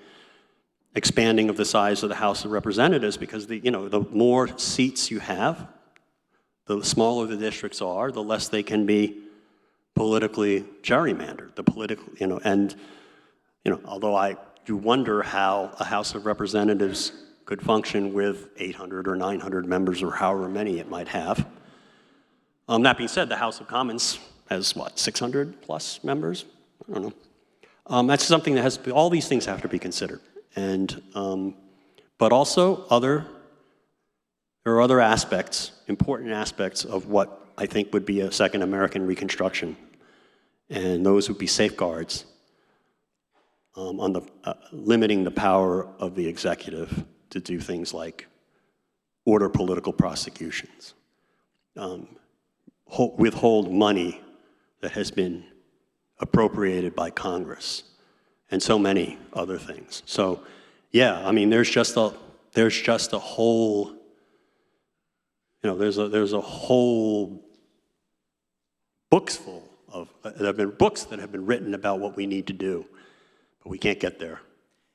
expanding of the size of the House of Representatives, because the more seats you have, the smaller the districts are, the less they can be politically gerrymandered. Although I do wonder how a House of Representatives could function with 800 or 900 members or however many it might have. That being said, the House of Commons has, 600 plus members? I don't know. That's something that all these things have to be considered. And, but also there are other aspects, important aspects of what I think would be a second American Reconstruction. And those would be safeguards on limiting the power of the executive to do things like order political prosecutions, withhold money that has been appropriated by Congress, and so many other things. So, yeah, I mean, there's just a whole, there's a whole books full of there have been books that have been written about what we need to do, but we can't get there.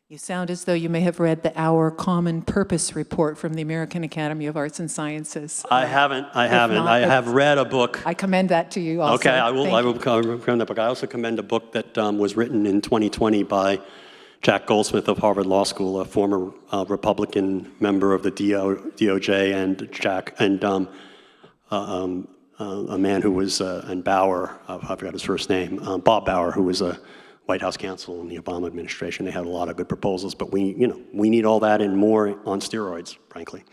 You sound as though you may have read the Our Common Purpose report from the American Academy of Arts and Sciences. I haven't. not, I have read a book. I commend that to you also. Okay, I will Thank you. commend that book. I also commend a book that was written in 2020 by Jack Goldsmith of Harvard Law School, a former Republican member of the DOJ, and a man who was, and Bauer, I forgot his first name, Bob Bauer, who was a White House counsel in the Obama administration. They had a lot of good proposals, but we need all that and more on steroids, frankly.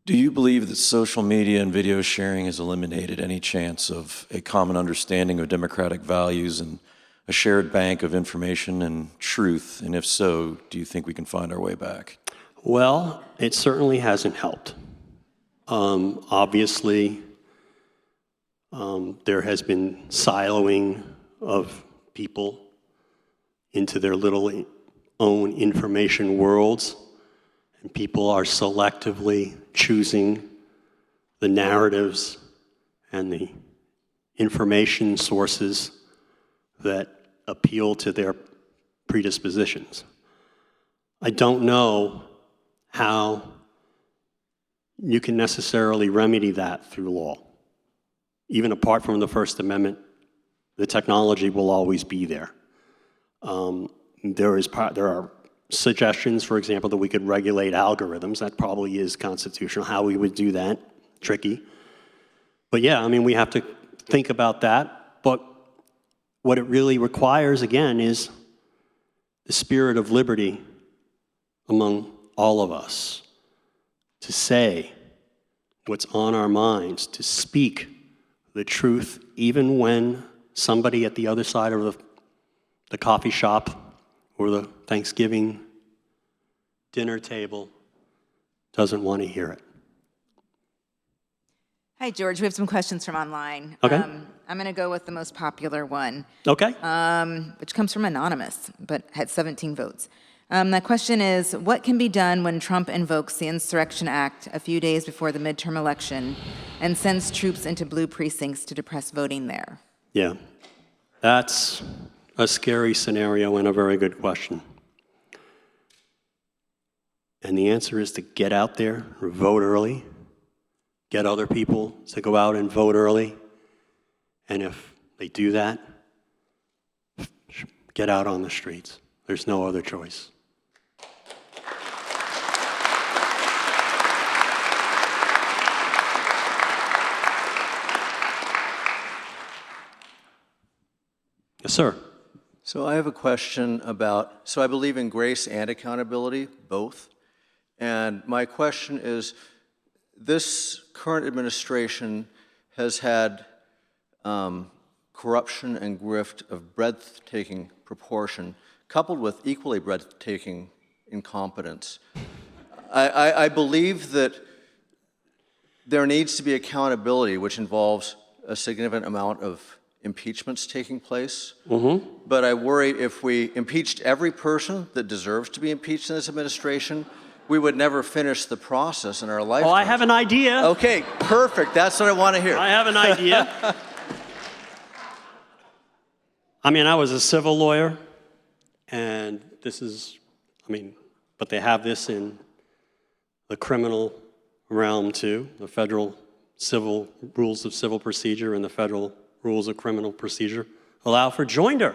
Do you believe that social media and video sharing has eliminated any chance of a common understanding of democratic values and a shared bank of information and truth? And if so, do you think we can find our way back? Well, it certainly hasn't helped. Obviously, there has been siloing of people into their little own information worlds, and people are selectively choosing the narratives and the information sources that appeal to their predispositions. I don't know how you can necessarily remedy that through law. Even apart from the First Amendment, the technology will always be there. There are suggestions, for example, that we could regulate algorithms. That probably is constitutional. How we would do that, tricky. But yeah, I mean, we have to think about that. But what it really requires, again, is the spirit of liberty among all of us to say what's on our minds, to speak the truth, even when somebody at the other side of the coffee shop or the Thanksgiving dinner table doesn't want to hear it. Hi, George. We have some questions from online. Okay. I'm going to go with the most popular one, Okay. which comes from Anonymous, but had 17 votes. That question is, what can be done when Trump invokes the Insurrection Act a few days before the midterm election and sends troops into blue precincts to depress voting there? Yeah. That's a scary scenario and a very good question. And the answer is to get out there, vote early, get other people to go out and vote early. And if they do that, get out on the streets. There's no other choice. Yes, sir. So I have a question about, so I believe in grace and accountability, both. And my question is, this current administration has had corruption and grift of breathtaking proportion, coupled with equally breathtaking incompetence. I believe that there needs to be accountability, which involves a significant amount of impeachments taking place. But I worry if we impeached every person that deserves to be impeached in this administration, we would never finish the process in our lifetime. Oh, I have an idea. Okay, perfect. That's what I want to hear. I have an idea. I mean, I was a civil lawyer, and this is, but they have this in the criminal realm too, the federal civil rules of civil procedure and the federal rules of criminal procedure allow for joinder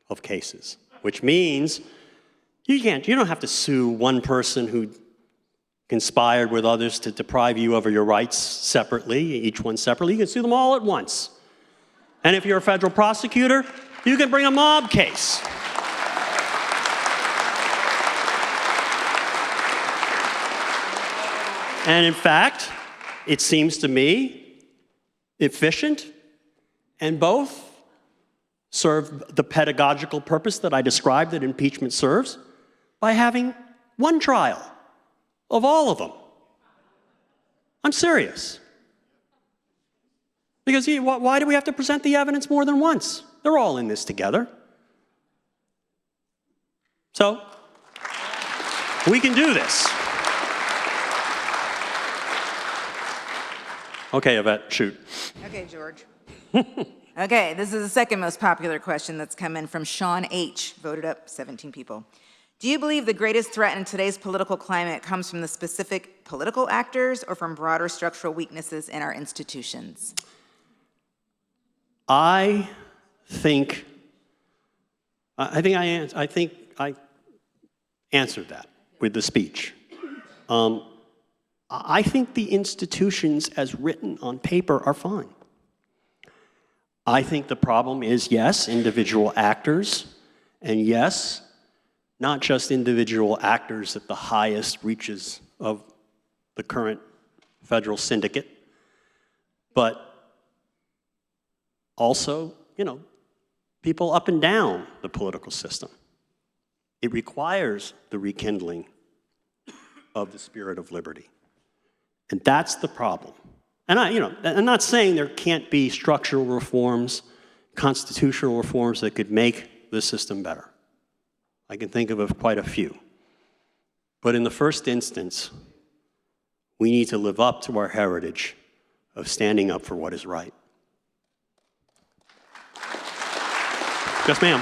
of cases, which means you don't have to sue one person who conspired with others to deprive you of your rights separately, each one separately. You can sue them all at once. And if you're a federal prosecutor, you can bring a mob case. And in fact, it seems to me efficient, and both serve the pedagogical purpose that I described that impeachment serves by having one trial of all of them. I'm serious. Because why do we have to present the evidence more than once? They're all in this together. So, we can do this. Okay, Yvette, shoot. Okay, George. Okay, this is the second most popular question that's come in from Sean H., voted up 17 people. Do you believe the greatest threat in today's political climate comes from the specific political actors or from broader structural weaknesses in our institutions? I think I answered that with the speech. I think the institutions as written on paper are fine. I think the problem is, yes, individual actors, and yes, not just individual actors at the highest reaches of the current federal syndicate, but also, people up and down the political system. It requires the rekindling of the spirit of liberty. And that's the problem. And I'm not saying there can't be structural reforms, constitutional reforms that could make the system better. I can think of quite a few. But in the first instance, we need to live up to our heritage of standing up for what is right. Yes, ma'am.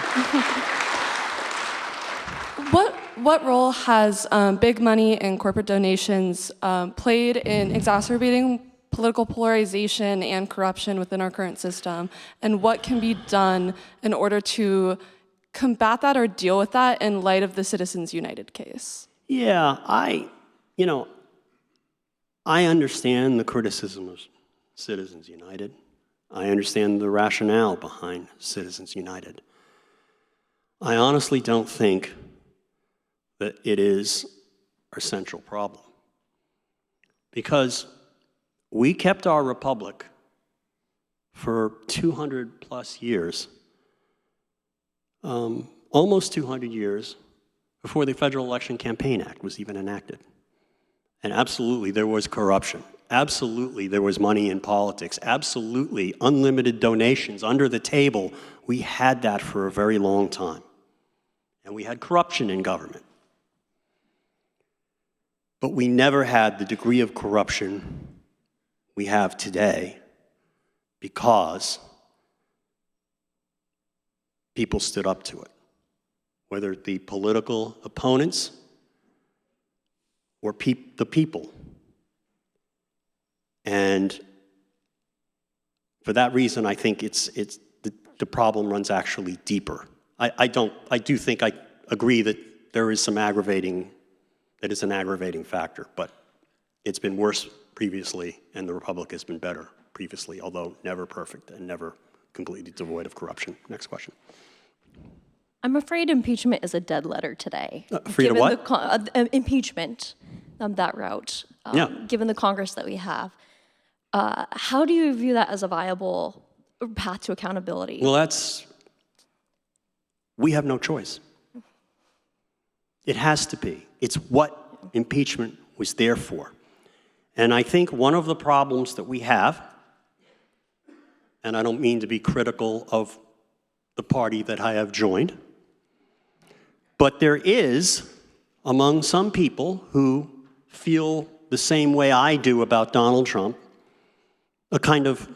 What role has big money and corporate donations played in exacerbating political polarization and corruption within our current system? And what can be done in order to combat that or deal with that in light of the Citizens United case? Yeah, I understand the criticism of Citizens United. I understand the rationale behind Citizens United. I honestly don't think that it is our central problem. Because we kept our republic for 200 plus years, almost 200 years, before the Federal Election Campaign Act was even enacted. And absolutely there was corruption. Absolutely there was money in politics. Absolutely unlimited donations under the table. We had that for a very long time. And we had corruption in government. But we never had the degree of corruption we have today because people stood up to it, whether it be political opponents or the people. And for that reason, I think the problem runs actually deeper. I do think I agree that there is an aggravating factor, but it's been worse previously, and the Republic has been better previously, although never perfect and never completely devoid of corruption. Next question. I'm afraid impeachment is a dead letter today. Afraid of what? Impeachment, that route, yeah. Given the Congress that we have. How do you view that as a viable path to accountability? Well, we have no choice. It has to be. It's what impeachment was there for. And I think one of the problems that we have, and I don't mean to be critical of the party that I have joined, but there is, among some people who feel the same way I do about Donald Trump, a kind of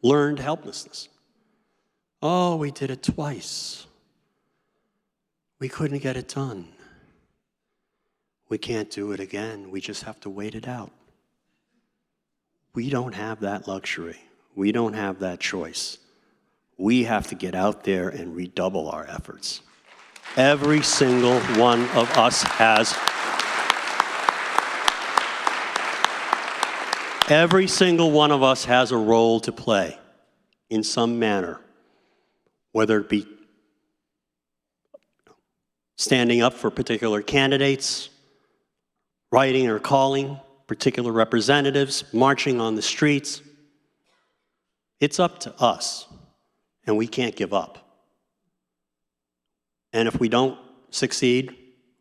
learned helplessness. Oh, we did it twice. We couldn't get it done. We can't do it again. We just have to wait it out. We don't have that luxury. We don't have that choice. We have to get out there and redouble our efforts. Every single one of us has. Every single one of us has a role to play in some manner, whether it be standing up for particular candidates, writing or calling particular representatives, marching on the streets. It's up to us, and we can't give up. And if we don't succeed,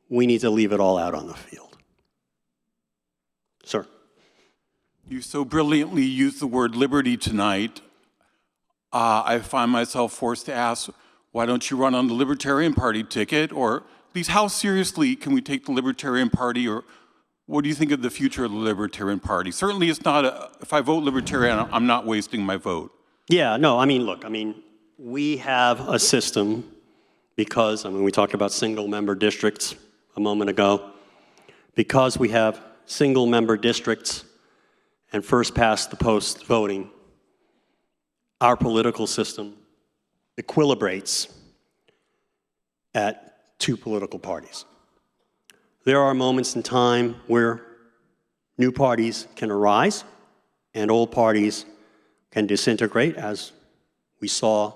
we need to leave it all out on the field. Sir. You so brilliantly used the word liberty tonight. I find myself forced to ask, why don't you run on the Libertarian Party ticket? Or at least how seriously can we take the Libertarian Party? Or what do you think of the future of the Libertarian Party? Certainly it's not if I vote Libertarian, I'm not wasting my vote. Yeah, no, look, we have a system because, we talked about single-member districts a moment ago. Because we have single-member districts and first-past-the-post voting, our political system equilibrates at two political parties. There are moments in time where new parties can arise and old parties can disintegrate, as we saw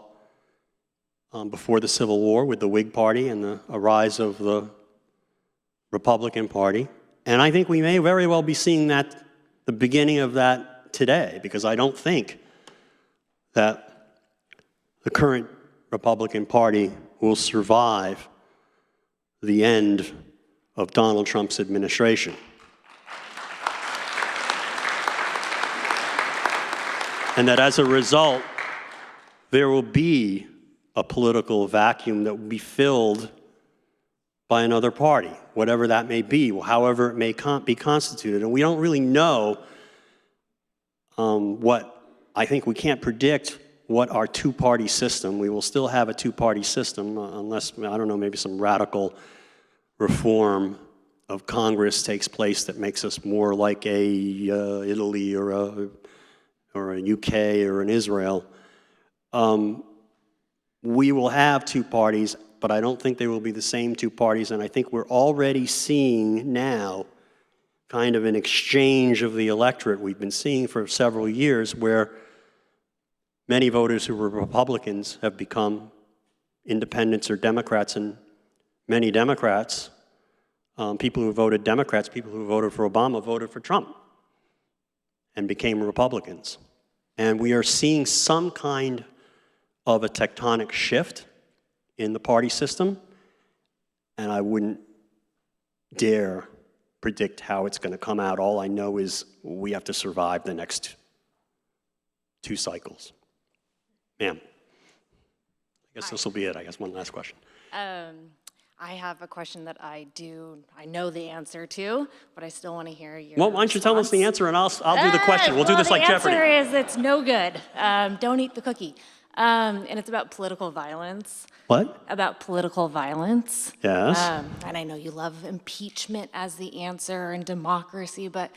before the Civil War with the Whig Party and the rise of the Republican Party. And I think we may very well be seeing the beginning of that today, because I don't think that the current Republican Party will survive the end of Donald Trump's administration. And that as a result, there will be a political vacuum that will be filled by another party, whatever that may be, however it may be constituted. And we don't really know I think we can't predict what our two-party system, we will still have a two-party system unless, I don't know, maybe some radical reform of Congress takes place that makes us more like a Italy or a UK or an Israel. We will have two parties, but I don't think they will be the same two parties, and I think we're already seeing now kind of an exchange of the electorate we've been seeing for several years, where many voters who were Republicans have become independents or Democrats, and many Democrats, people who voted Democrats, people who voted for Obama, voted for Trump and became Republicans. And we are seeing some kind of a tectonic shift in the party system, and I wouldn't dare predict how it's going to come out. All I know is we have to survive the next two cycles. Ma'am, I guess this will be it. I guess one last question. I have a question that I know the answer to, but I still want to hear your Well, why don't you tell us the answer and I'll do the question. We'll do this like Jeopardy. The answer is it's no good. Don't eat the cookie. And it's about political violence. What? About political violence. Yes. And I know you love impeachment as the answer and democracy, but,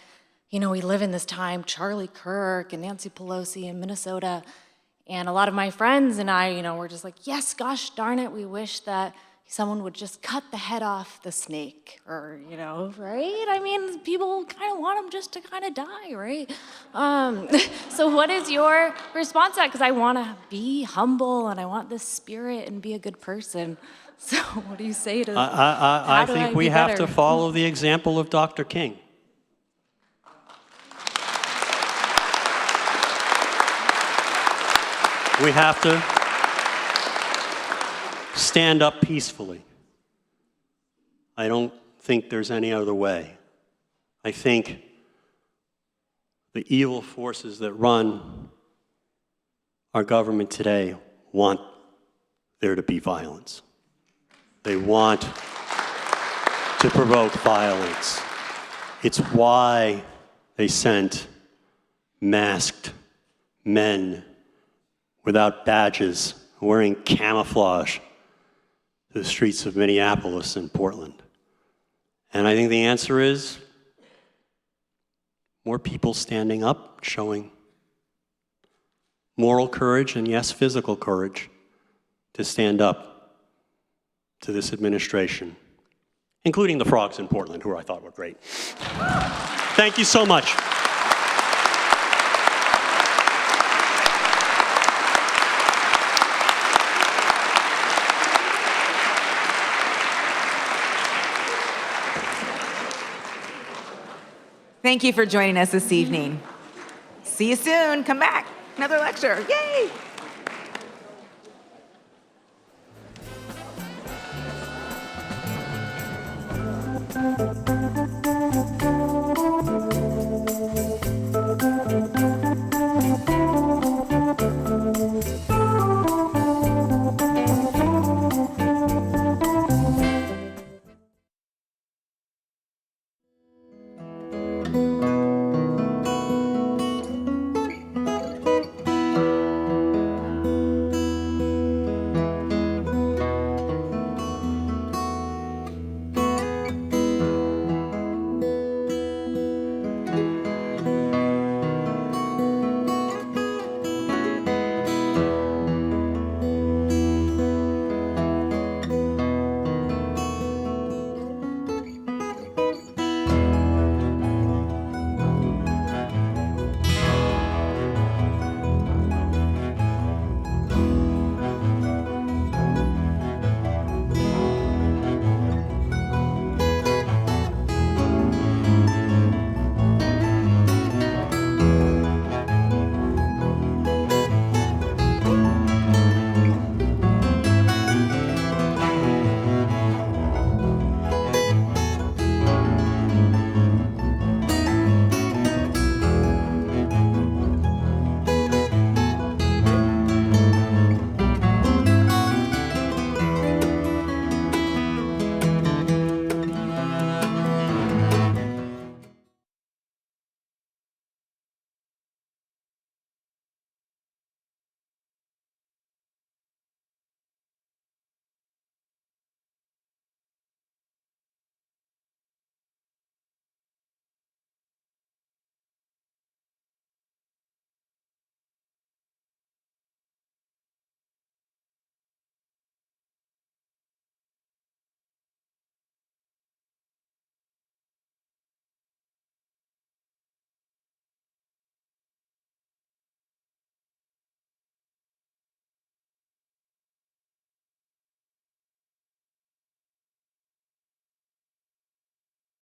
we live in this time, Charlie Kirk and Nancy Pelosi in Minnesota, and a lot of my friends and I, we're just like, yes, gosh darn it, we wish that someone would just cut the head off the snake, or, right? People kind of want them just to kind of die, right? So what is your response to that? Because I want to be humble, and I want this spirit and be a good person. So what do you say to I think we have to follow the example of Dr. King. We have to stand up peacefully. I don't think there's any other way. I think the evil forces that run our government today want there to be violence. They want to provoke violence. It's why they sent masked men without badges, wearing camouflage to the streets of Minneapolis and Portland. And I think the answer is more people standing up, showing moral courage and, yes, physical courage to stand up to this administration, including the frogs in Portland, who I thought were great. Thank you so much. Thank you for joining us this evening. See you soon. Come back. Another lecture. Yay!